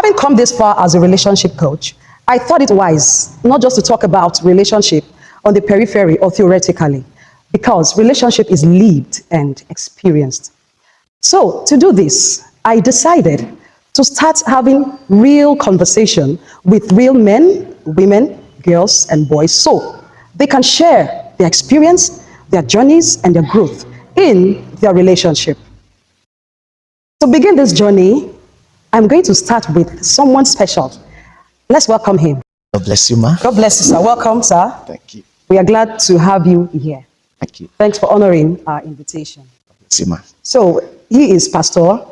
having come this far as a relationship coach, I thought it wise not just to talk about relationship on the periphery or theoretically, because relationship is lived and experienced. So to do this, I decided to start having real conversation with real men, women, girls, and boys so they can share their experience, their journeys, and their growth in their relationship. To begin this journey, I'm going to start with someone special. Let's welcome him. God bless you, ma. God bless you, sir. Welcome, sir. Thank you. We are glad to have you here. Thank you. Thanks for honoring our invitation. God bless you, ma. So, he is Pastor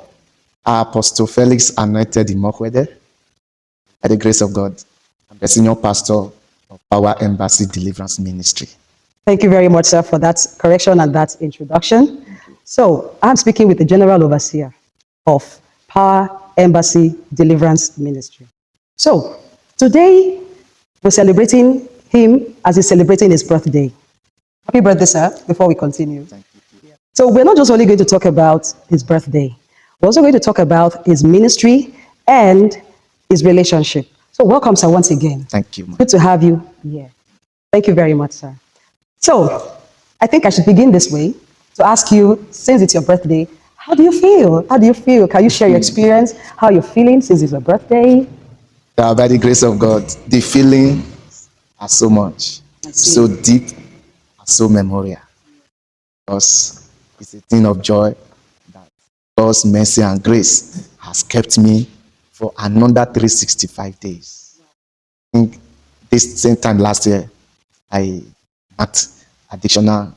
Apostle Felix, anointed Imoekuede. By the grace of God, I'm the senior pastor of our Embassy Deliverance Ministry. Thank you very much, sir, for that correction and that introduction. So, I'm speaking with the General Overseer of Power Embassy Deliverance Ministry. So, today we're celebrating him as he's celebrating his birthday. Happy birthday, sir, before we continue. Thank you. So, we're not just only going to talk about his birthday, we're also going to talk about his ministry and his relationship. So, welcome, sir, once again. Thank you, ma. Good to have you here. Thank you very much, sir. So, I think I should begin this way to ask you, since it's your birthday, how do you feel? How do you feel? Can you share your experience? How you're feeling since it's your birthday? By the grace of God, the feeling are so much, so deep, and so memorial. Because it's a thing of joy that God's mercy and grace has kept me for another 365 days. I think this same time last year, I marked additional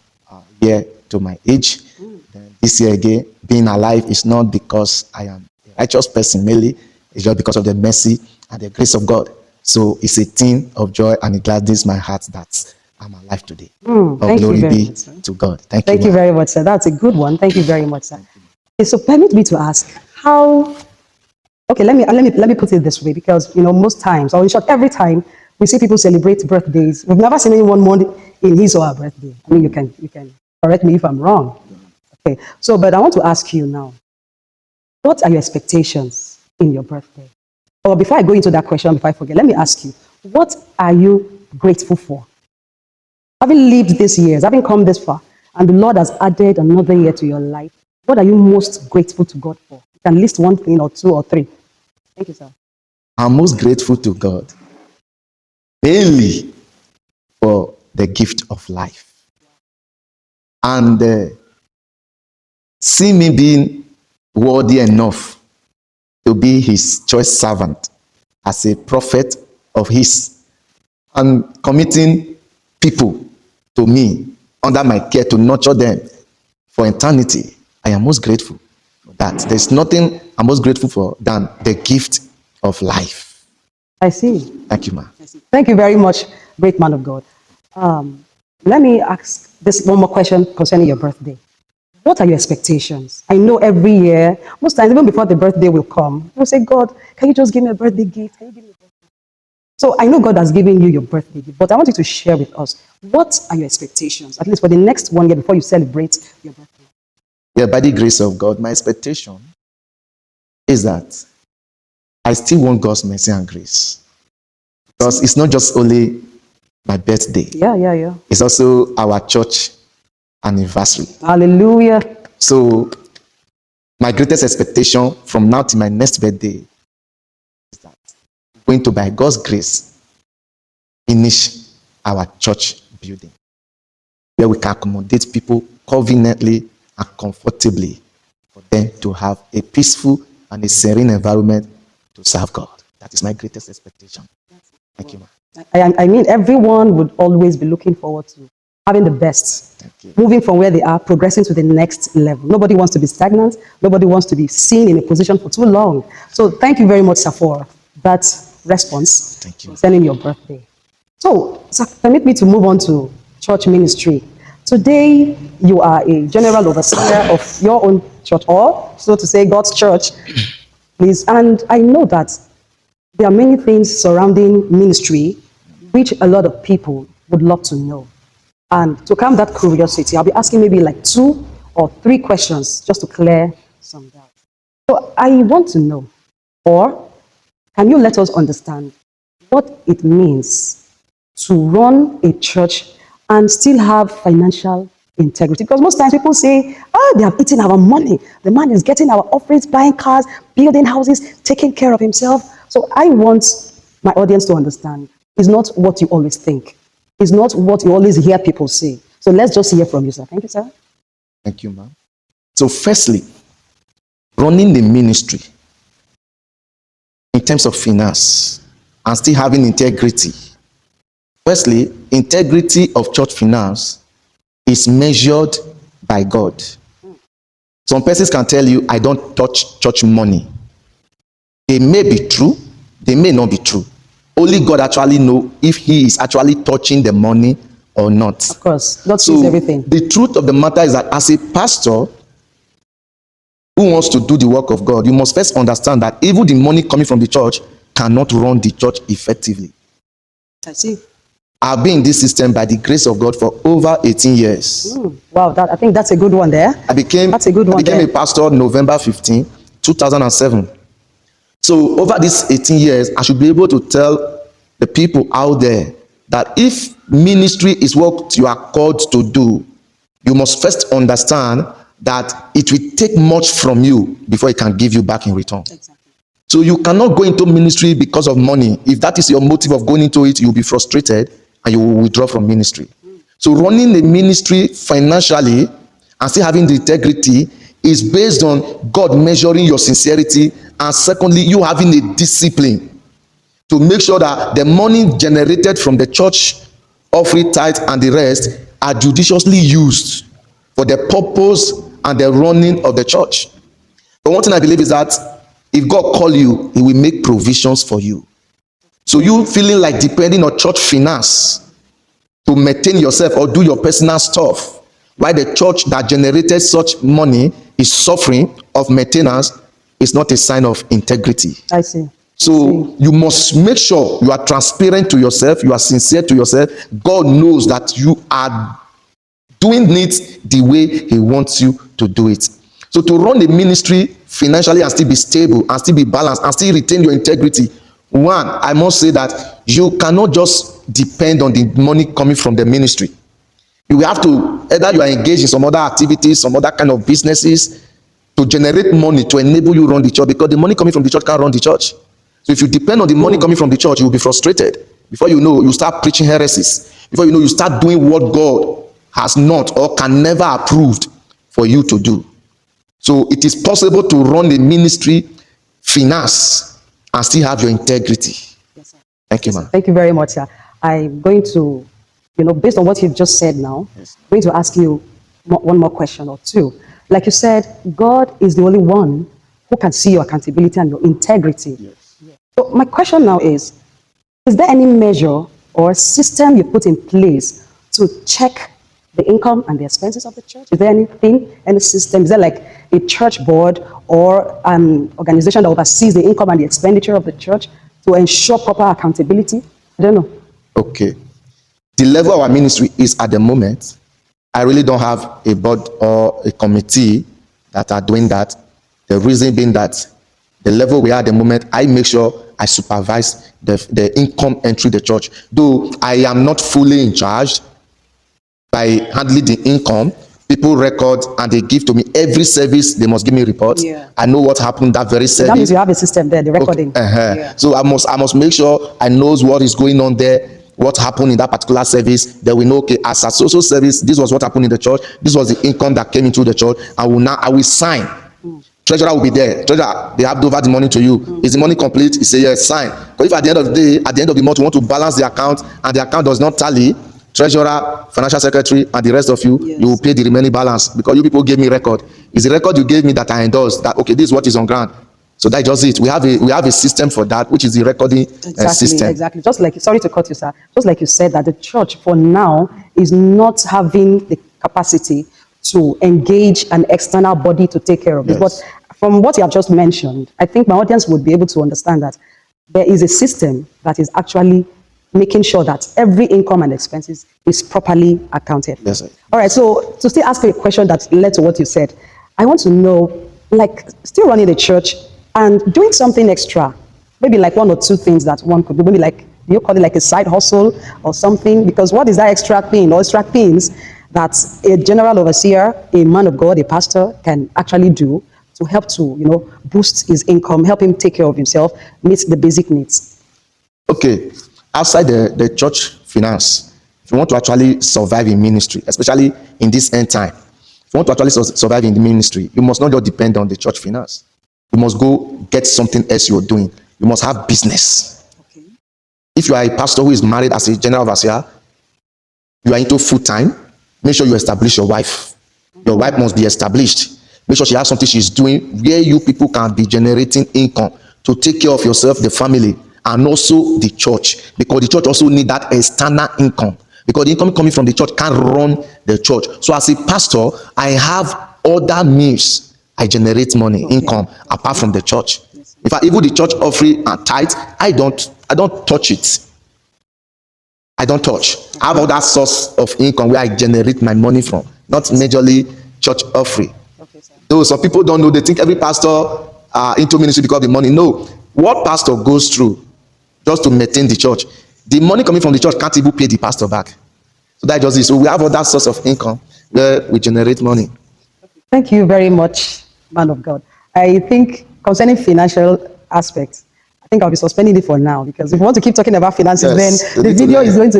year to my age. Then this year again, being alive is not because I am a righteous person merely, it's just because of the mercy and the grace of God. So it's a thing of joy and it gladdens my heart that I'm alive today. Glory be to God. Thank you you very much, sir. That's a good one. Thank you very much, sir. Okay, so permit me to ask, how... Okay, let me put it this way, because most times, or in short, every time we see people celebrate birthdays, we've never seen anyone mourn in his or her birthday. I mean, you can correct me if I'm wrong. Okay, so but I want to ask you now, what are your expectations in your birthday? Or before I go into that question, before I forget, let me ask you, what are you grateful for? Having lived these years, having come this far, and the Lord has added another year to your life, what are you most grateful to God for? You can list one thing or two or three. Thank you, sir. I'm most grateful to God daily for the gift of life. And see me being worthy enough to be his choice servant as a prophet of his, and committing people to me under my care to nurture them for eternity. I am most grateful for that. There's nothing I'm most grateful for than the gift of life. I see. Thank you, ma. Thank you very much, great man of God. Let me ask this one more question concerning your birthday. What are your expectations? I know every year, most times, even before the birthday will come, you'll say, God, can you just give me a birthday gift? Can you give me a birthday gift? So I know God has given you your birthday gift, but I want you to share with us, what are your expectations, at least for the next 1 year before you celebrate your birthday? Yeah, by the grace of God, my expectation is that I still want God's mercy and grace. Because it's not just only my birthday. Yeah. It's also our church anniversary. Hallelujah. So my greatest expectation from now to my next birthday is that we're going to, by God's grace, finish our church building, where we can accommodate people conveniently and comfortably for them to have a peaceful and a serene environment to serve God. That is my greatest expectation. Thank you, ma. I mean, everyone would always be looking forward to having the best, moving from where they are, progressing to the next level. Nobody wants to be stagnant. Nobody wants to be seen in a position for too long. So thank you very much, sir, for that response concerning your birthday. So, sir, permit me to move on to church ministry. Today, you are a general overseer of your own church, or so to say, God's church, please. And I know that there are many things surrounding ministry which a lot of people would love to know. And to calm that curiosity, I'll be asking maybe like 2 or 3 questions just to clear some doubt. So I want to know, or can you let us understand what it means to run a church and still have financial integrity? Because most times people say, oh, they have eaten our money. The man is getting our offerings, buying cars, building houses, taking care of himself. So I want my audience to understand, it's not what you always think. It's not what you always hear people say. So let's just hear from you, sir. Thank you, sir. Thank you, ma'am. So firstly, running the ministry in terms of finance and still having integrity. Firstly, integrity of church finance is measured by God. Some persons can tell you, I don't touch church money. They may be true, they may not be true. Only God actually knows if he is actually touching the money or not. Of course, God sees everything. The truth of the matter is that as a pastor who wants to do the work of God, you must first understand that even the money coming from the church cannot run the church effectively. I see. I've been in this system by the grace of God for over 18 years. Wow, I think that's a good one there. I became a pastor November 15, 2007. So over these 18 years, I should be able to tell the people out there that if ministry is what you are called to do, you must first understand that it will take much from you before it can give you back in return. Exactly. So you cannot go into ministry because of money. If that is your motive of going into it, you'll be frustrated and you will withdraw from ministry. So running the ministry financially and still having the integrity is based on God measuring your sincerity, and secondly, you having a discipline to make sure that the money generated from the church offering, tithe and the rest are judiciously used for the purpose and the running of the church. But one thing I believe is that if God call you, he will make provisions for you. So you feeling like depending on church finance to maintain yourself or do your personal stuff, while the church that generated such money is suffering of maintenance, is not a sign of integrity. I see. So you must make sure you are transparent to yourself, you are sincere to yourself. God knows that you are doing it the way he wants you to do it. So to run the ministry financially and still be stable and still be balanced and still retain your integrity, one, I must say that you cannot just depend on the money coming from the ministry. You will have to, either you are engaged in some other activities, some other kind of businesses to generate money to enable you run the church, because the money coming from the church can't run the church. So if you depend on the money coming from the church, you will be frustrated. Before you know, you start preaching heresies. Before you know, you start doing what God has not or can never approved for you to do. So it is possible to run the ministry finance and still have your integrity. Yes, sir. Thank you, ma'am. Thank you very much, sir. I'm going to, based on what you've just said now, I'm going to ask you one more question or two. Like you said, God is the only one who can see your accountability and your integrity. Yes. So my question now is there any measure or system you put in place to check the income and the expenses of the church? Is there anything, any system? Is there like a church board or an organization that oversees the income and the expenditure of the church to ensure proper accountability? I don't know. Okay. The level of our ministry is at the moment, I really don't have a board or a committee that are doing that. The reason being that the level we are at the moment, I make sure I supervise the income entry the church. Though I am not fully in charge by handling the income, people record and they give to me every service. They must give me reports. Yeah. I know what happened that very service. That means you have a system there, the recording. Okay. Yeah. So I must make sure I knows what is going on there, what happened in that particular service. Then we know, okay, as a social service, this was what happened in the church. This was the income that came into the church. I will sign. Treasurer will be there. Treasurer, they have over the money to you. Is the money complete? He say yes, sign. But if at the end of the day, at the end of the month, you want to balance the account and the account does not tally, treasurer, financial secretary, and the rest of you, yes, you will pay the remaining balance, because you people gave me record. It's the record you gave me that I endorsed that, okay, this is what is on ground. So that's just it. We have a system for that, which is the recording system. Exactly. Just like, sorry to cut you, sir. Just like you said that the church for now is not having the capacity to engage an external body to take care of it. Yes. But from what you have just mentioned, I think my audience would be able to understand that there is a system that is actually making sure that every income and expenses is properly accounted. Yes, sir. All right, so to still ask you a question that led to what you said, I want to know, like, still running the church and doing something extra, maybe like one or two things that one could do, maybe like, do you call it like a side hustle or something? Because what is that extra thing or extra things that a general overseer, a man of God, a pastor can actually do to help to, boost his income, help him take care of himself, meet the basic needs? Okay, outside the church finance, if you want to actually survive in ministry, especially in this end time, if you want to actually survive in the ministry, you must not just depend on the church finance. You must go get something else you're doing. You must have business. Okay. If you are a pastor who is married as a general overseer, you are into full time, make sure you establish your wife. Your wife must be established. Make sure she has something she's doing where you people can be generating income to take care of yourself, the family, and also the church. Because the church also need that external income. Because the income coming from the church can't run the church. So as a pastor, I have other means. I generate money, income, apart from the church. If I even the church offering and tithe, I don't touch it. I don't touch. I have other source of income where I generate my money from, not majorly church offering. Okay, sir. Though some people don't know, they think every pastor into ministry because of the money. No, what pastor goes through just to maintain the church, the money coming from the church can't even pay the pastor back. So that just is. So we have other source of income where we generate money. Thank you very much, man of God. I think concerning financial aspects, I think I'll be suspending it for now, because if we want to keep talking about finances, Yes, then the video is going to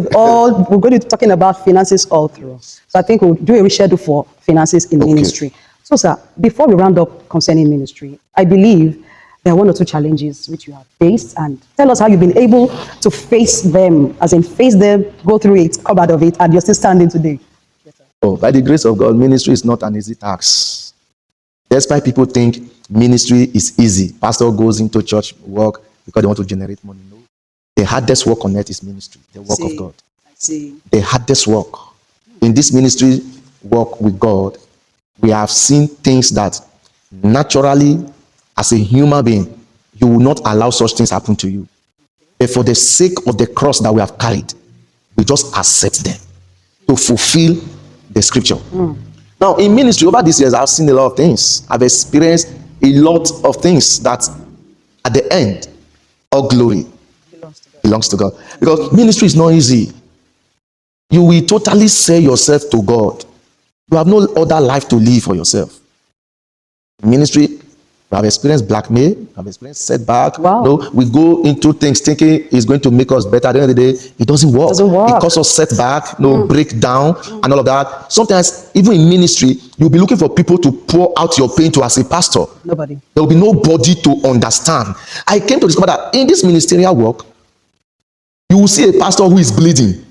we're going to be talking about finances all through. So I think we'll do a reschedule for finances in ministry. So, sir, before we round up concerning ministry, I believe there are one or two challenges which you have faced, and tell us how you've been able to face them, as in face them, go through it, come out of it, and you're still standing today. Oh, by the grace of God, ministry is not an easy task. Despite people think ministry is easy, pastor goes into church work because they want to generate money. No, the hardest work on earth is ministry, the work of God. The hardest work in this ministry work with God, we have seen things that naturally, as a human being, you will not allow such things happen to you. But for the sake of the cross that we have carried, we just accept them to fulfill the scripture. Now, in ministry over these years, I've seen a lot of things. I've experienced a lot of things that at the end, all glory belongs to God. Because ministry is not easy. You will totally sell yourself to God. You have no other life to live for yourself. In ministry, we have experienced blackmail, we have experienced setback. Wow. No, we go into things thinking it's going to make us better. At the end of the day, it doesn't work. It causes us setback, breakdown, and all of that. Sometimes, even in ministry, you'll be looking for people to pour out your pain to as a pastor. Nobody. There will be nobody to understand. I came to discover that in this ministerial work, you will see a pastor who is bleeding.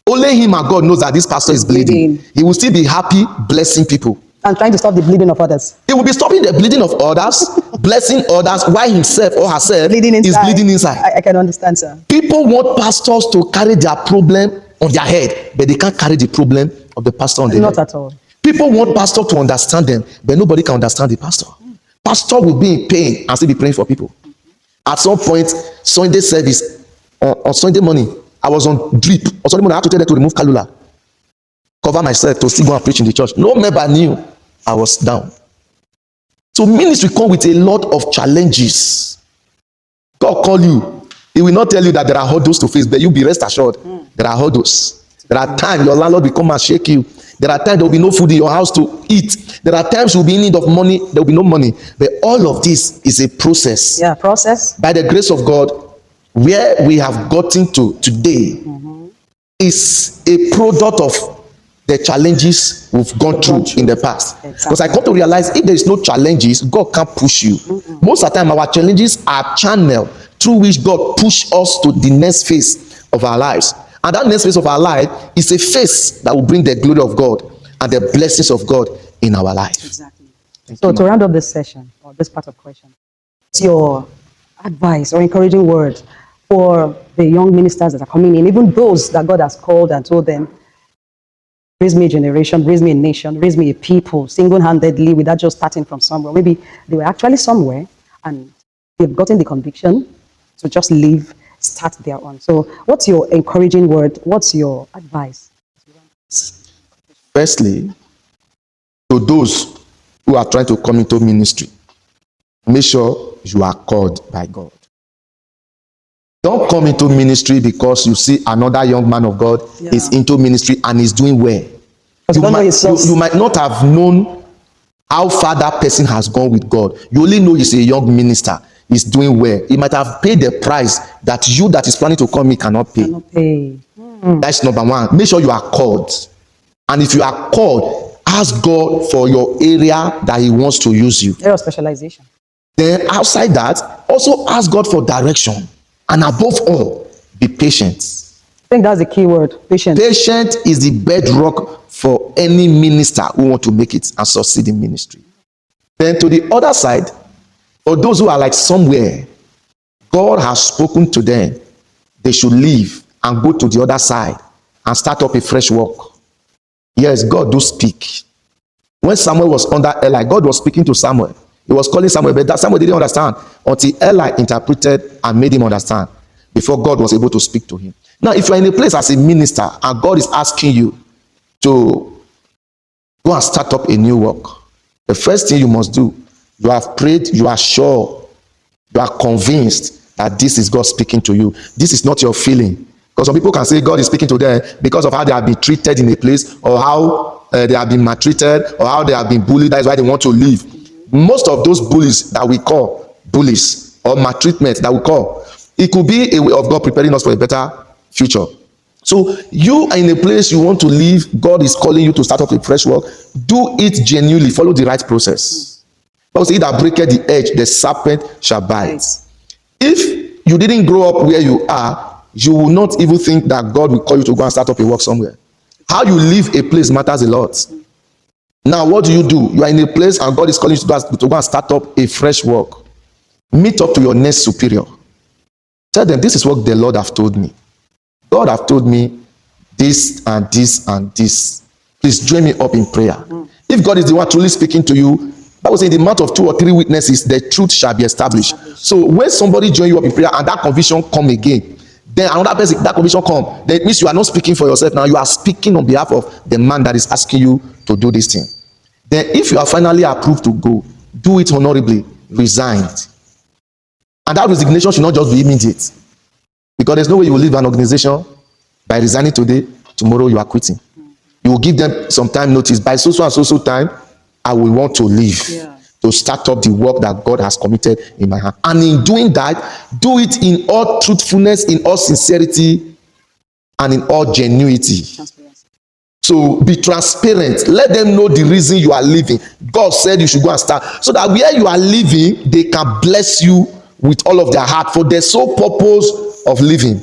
Only him and God knows that this pastor is bleeding. He will still be happy, blessing people. And trying to stop the bleeding of others. He will be stopping the bleeding of others, blessing others, while himself or herself is bleeding inside. I can understand, sir. People want pastors to carry their problem on their head, but they can't carry the problem of the pastor on their head. Not at all. People want pastor to understand them, but nobody can understand the pastor. Pastor will be in pain and still be praying for people. At some point, Sunday service, on Sunday morning, I was on drip. On Sunday morning, I had to tell them to remove cannula, cover myself to still go and preach in the church. No member knew I was down. So ministry come with a lot of challenges. God call you. He will not tell you that there are hurdles to face, but you be rest assured there are hurdles. There are times your landlord will come and shake you. There are times there will be no food in your house to eat. There are times you'll be in need of money. There will be no money. But all of this is a process. Yeah, process. By the grace of God, where we have gotten to today is a product of the challenges we've gone through in the past. Because I come to realize if there is no challenges, God can't push you. Most of the time, our challenges are channel through which God push us to the next phase of our lives. And that next phase of our life is a phase that will bring the glory of God and the blessings of God in our life. Exactly. So to round up this session, or this part of question, what's your advice or encouraging word for the young ministers that are coming in, even those that God has called and told them, raise me a generation, raise me a nation, raise me a people, single-handedly, without just starting from somewhere. Maybe they were actually somewhere and they've gotten the conviction to just leave, start their own. So what's your encouraging word? What's your advice? Firstly, to those who are trying to come into ministry, make sure you are called by God. Don't come into ministry because you see another young man of God is into ministry and is doing well. You might not have known how far that person has gone with God. You only know he's a young minister, he's doing well. He might have paid the price that you that is planning to come in cannot pay. That's number one. Make sure you are called. And if you are called, ask God for your area that he wants to use you. Area of specialization. Then outside that, also ask God for direction. And above all, be patient. I think that's the key word, patient. Patient is the bedrock for any minister who want to make it and succeed in ministry. Then to the other side, for those who are like somewhere, God has spoken to them, they should leave and go to the other side and start up a fresh work. Yes, God do speak. When Samuel was under Eli, God was speaking to Samuel. He was calling Samuel, but that Samuel didn't understand until Eli interpreted and made him understand before God was able to speak to him. Now, if you're in a place as a minister and God is asking you to go and start up a new work, the first thing you must do, you have prayed, you are sure, you are convinced that this is God speaking to you. This is not your feeling. Because some people can say God is speaking to them because of how they have been treated in a place, or how they have been maltreated, or how they have been bullied. That is why they want to leave. Most of those bullies that we call bullies, or maltreatment that we call, it could be a way of God preparing us for a better future. So you are in a place you want to leave, God is calling you to start up a fresh work. Do it genuinely, follow the right process. Bible says, he that breaketh the edge, the serpent shall bite. If you didn't grow up where you are, you will not even think that God will call you to go and start up a work somewhere. How you leave a place matters a lot. Now, what do? You are in a place and God is calling you to go and start up a fresh work. Meet up to your next superior. Tell them, this is what the Lord have told me. God have told me this and this and this. Please join me up in prayer. If God is the one truly speaking to you, Bible says in the mouth of 2 or 3 witnesses, the truth shall be established. So when somebody join you up in prayer and that conviction come again, then another person, that conviction come, then it means you are not speaking for yourself now, you are speaking on behalf of the man that is asking you to do this thing. Then if you are finally approved to go, do it honorably, resign. And that resignation should not just be immediate, because there's no way you will leave an organization by resigning today, tomorrow you are quitting. You will give them some time notice. By so and so time, I will want to leave to start up the work that God has committed in my hand. And in doing that, do it in all truthfulness, in all sincerity, and in all genuity. So be transparent. Let them know the reason you are leaving. God said you should go and start, so that where you are living, they can bless you with all of their heart for the sole purpose of living.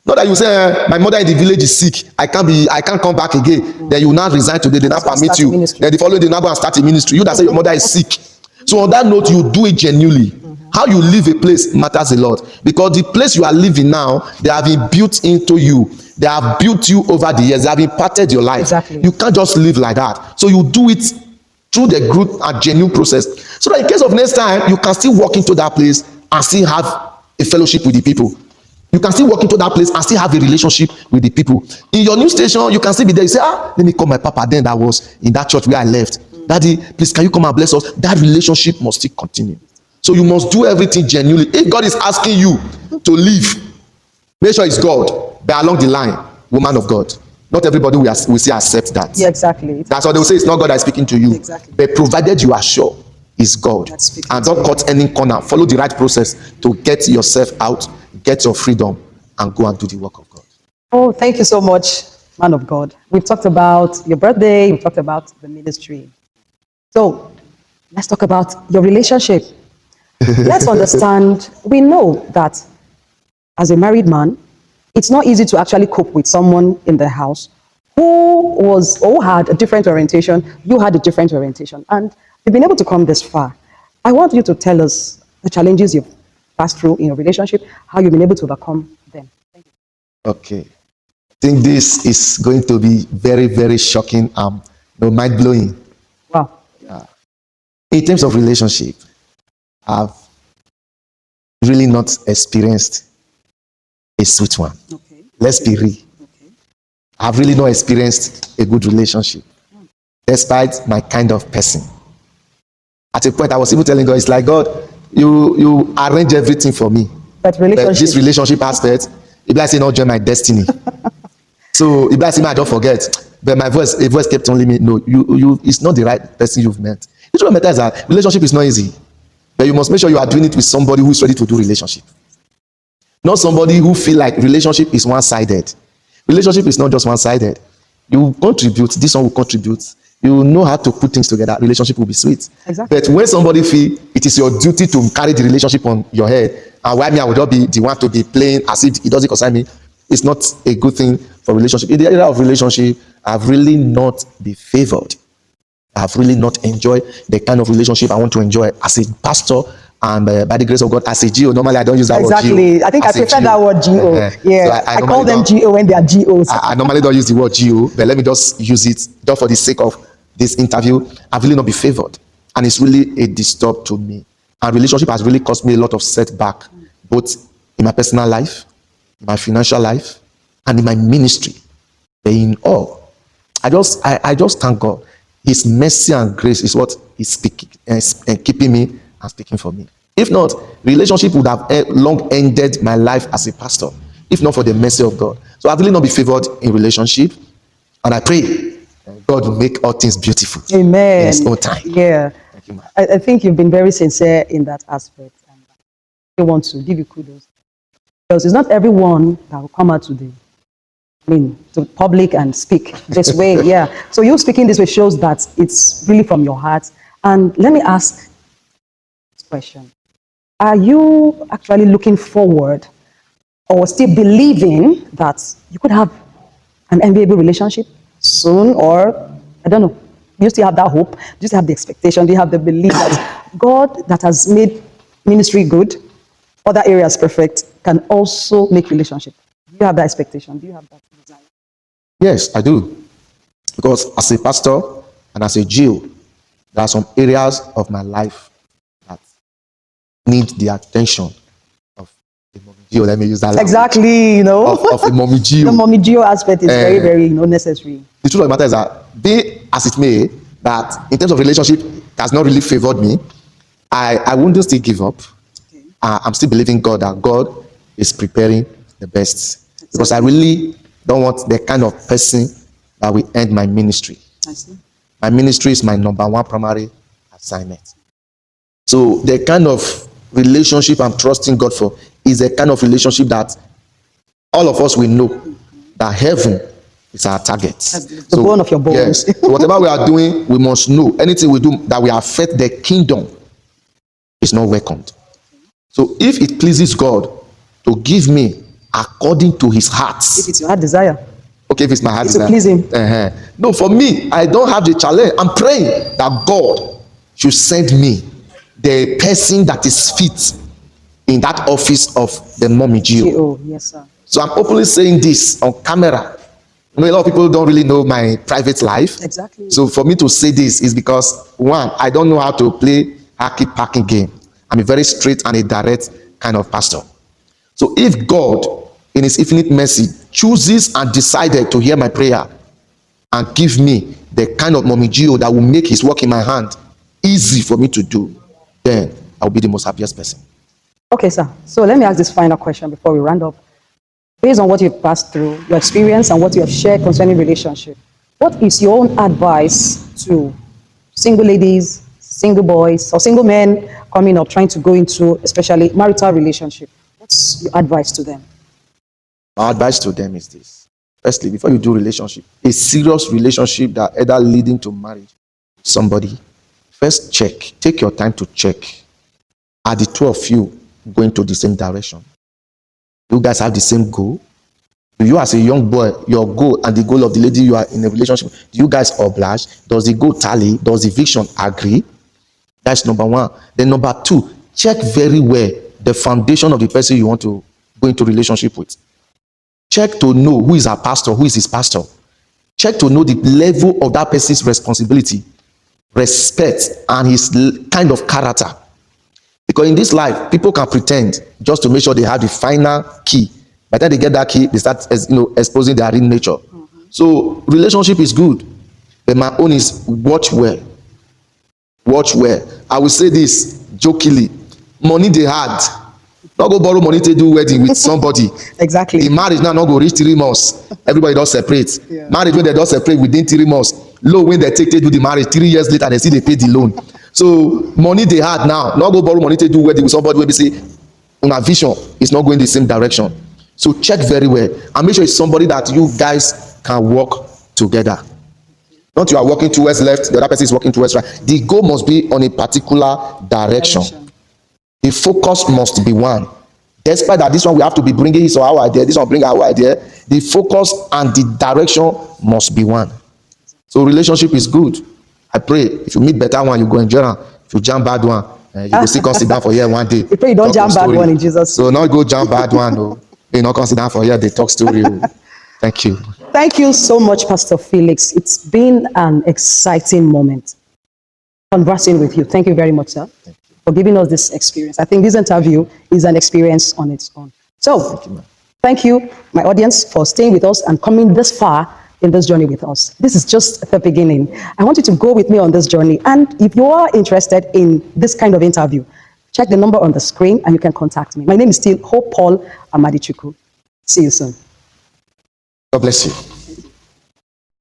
Not that you say, my mother in the village is sick, I can't come back again. Then you will not resign today, they not permit you. Then the following day, now go and start a ministry. You that say your mother is sick. So on that note, you do it genuinely. How you live a place matters a lot, because the place you are living now, they have been built into you. They have built you over the years. They have imparted your life. Exactly. You can't just live like that. So you do it through the good and genuine process, so that in case of next time, you can still walk into that place and still have a fellowship with the people. You can still walk into that place and still have a relationship with the people. In your new station, you can still be there. You say, let me call my papa then that was in that church where I left. Daddy, please, can you come and bless us? That relationship must still continue. So you must do everything genuinely. If God is asking you to leave, make sure it's God. But along the line, woman of God. Not everybody will say accept that. Yeah, exactly. That's what they will say. It's not God that is speaking to you. Exactly. But provided you are sure it's God. And don't cut any corner. Follow the right process to get yourself out, get your freedom, and go and do the work of God. Oh, thank you so much, man of God. We've talked about your birthday. We've talked about the ministry. So let's talk about your relationship. Let's understand. We know that as a married man, it's not easy to actually cope with someone in the house who had a different orientation. You had a different orientation, and you've been able to come this far. I want you to tell us the challenges you've passed through in your relationship, how you've been able to overcome them. Thank you. Okay. I think this is going to be very, very shocking, mind-blowing. Wow. In terms of relationship, I've really not experienced a sweet one. Okay. Let's be real. Okay. I've really not experienced a good relationship, despite my kind of person. At a point, I was even telling God, it's like, God, you arrange everything for me. But this relationship aspect, if I say not join my destiny. So if I say I don't forget, but a voice kept telling me, no, you it's not the right person you've met. The truth of the matter is that relationship is not easy. But you must make sure you are doing it with somebody who is ready to do relationship. Not somebody who feel like relationship is one-sided. Relationship is not just one-sided. You contribute, this one will contribute. You know how to put things together, relationship will be sweet. Exactly. But when somebody feel it is your duty to carry the relationship on your head, and why me I would not be the one to be playing as if it doesn't concern me, it's not a good thing for relationship. In the area of relationship, I've really not been favored. I've really not enjoyed the kind of relationship I want to enjoy as a pastor and by the grace of God as a GO. Normally, I don't use that word GO. Exactly. I think I prefer that word GO. Yeah. So I call them GO when they are GOs. I normally don't use the word GO, but let me just use it just for the sake of this interview. I've really not been favored. And it's really a disturb to me. And relationship has really caused me a lot of setback, both in my personal life, in my financial life, and in my ministry. But in all, I just thank God. His mercy and grace is what is speaking and keeping me and speaking for me. If not, relationship would have long ended my life as a pastor, if not for the mercy of God. So I've really not been favored in relationship, and I pray God will make all things beautiful. Amen. In His own time. Yeah. Thank you, I think you've been very sincere in that aspect, and I want to give you kudos because it's not everyone that will come out today. I mean, to public and speak this way. Yeah. So you speaking this way shows that it's really from your heart. And let me ask this question. Are you actually looking forward or still believing that you could have an enviable relationship soon? Or, I don't know, do you still have that hope? Do you still have the expectation? Do you have the belief that God that has made ministry good, other areas perfect, can also make relationship? Do you have that expectation? Do you have that desire? Yes, I do. Because as a pastor and as a GO, there are some areas of my life that need the attention of the mommy GO. Let me use that language. Exactly, you know. Of a mommy GO. The mommy GO aspect is very, very, necessary. The truth of the matter is that, be as it may, that in terms of relationship, it has not really favored me. I wouldn't still give up. Okay. I'm still believing God that God is preparing the best. Exactly. Because I really don't want the kind of person that will end my ministry. I see. My ministry is my number one primary assignment. So the kind of relationship I'm trusting God for is a kind of relationship that all of us will know that heaven is our target. The bone of your bones. Yes. So whatever we are doing, we must know anything we do that will affect the kingdom is not welcomed. So if it pleases God to give me according to His heart, if it's your heart desire. Okay, if it's my heart it's desire. To please Him. No, for me, I don't have the challenge. I'm praying that God should send me the person that is fit in that office of the mommy GO. Yes, sir. So I'm openly saying this on camera. You know, a lot of people don't really know my private life. Exactly. So for me to say this is because, one, I don't know how to play hacky packing game. I'm a very straight and a direct kind of pastor. So if God, in His infinite mercy, chooses and decided to hear my prayer and give me the kind of mommy GO that will make His work in my hand easy for me to do, then I'll be the most happiest person. Okay, sir. So let me ask this final question before we round up. Based on what you've passed through, your experience and what you have shared concerning relationship, what is your own advice to single ladies, single boys, or single men coming up, trying to go into especially marital relationship? What's your advice to them? My advice to them is this. Firstly, before you do relationship, a serious relationship that either leading to marriage, somebody, first check. Take your time to check. Are the two of you going to the same direction? Do you guys have the same goal? Do you as a young boy, your goal and the goal of the lady you are in a relationship, do you guys oblige? Does the goal tally? Does the vision agree? That's number one. Then number two, check very well the foundation of the person you want to go into relationship with. Check to know who is our pastor, who is his pastor. Check to know the level of that person's responsibility, respect, and his kind of character. Because in this life, people can pretend just to make sure they have the final key. By the time they get that key, they start exposing their real nature. So relationship is good. But my own is watch well. Watch well. I will say this jokingly. Money they had, Not go borrow money to do wedding with somebody. Exactly. The marriage now not go reach 3 months. Everybody does separate. Yeah. Marriage when they don't separate within 3 months. Loan when they take to do the marriage 3 years later, they still they pay the loan. So money they had now, not go borrow money to do wedding with somebody where they say una vision is not going the same direction. So check very well and make sure it's somebody that you guys can work together. Not you are working towards left, the other person is working towards right. The goal must be on a particular direction. The focus must be one. Despite that, this one we have to be bringing his or our idea, this one bring our idea. The focus and the direction must be one. So relationship is good. I pray if you meet better one, you go enjoy them. If you jam bad one, you go still come sit down for here one day. You pray you don't Talk jam bad story. one in Jesus. So not go jam bad one. No, you not come sit down for here. They talk story. Thank you. Thank you so much, Pastor Felix. It's been an exciting moment conversing with you. Thank you very much, sir, for giving us this experience. I think this interview is an experience on its own. So, thank you, my audience, for staying with us and coming this far in this journey with us. This is just the beginning. I want you to go with me on this journey. And if you are interested in this kind of interview, check the number on the screen and you can contact me. My name is still Hope Paul Amadichukwu. See you soon. God bless you.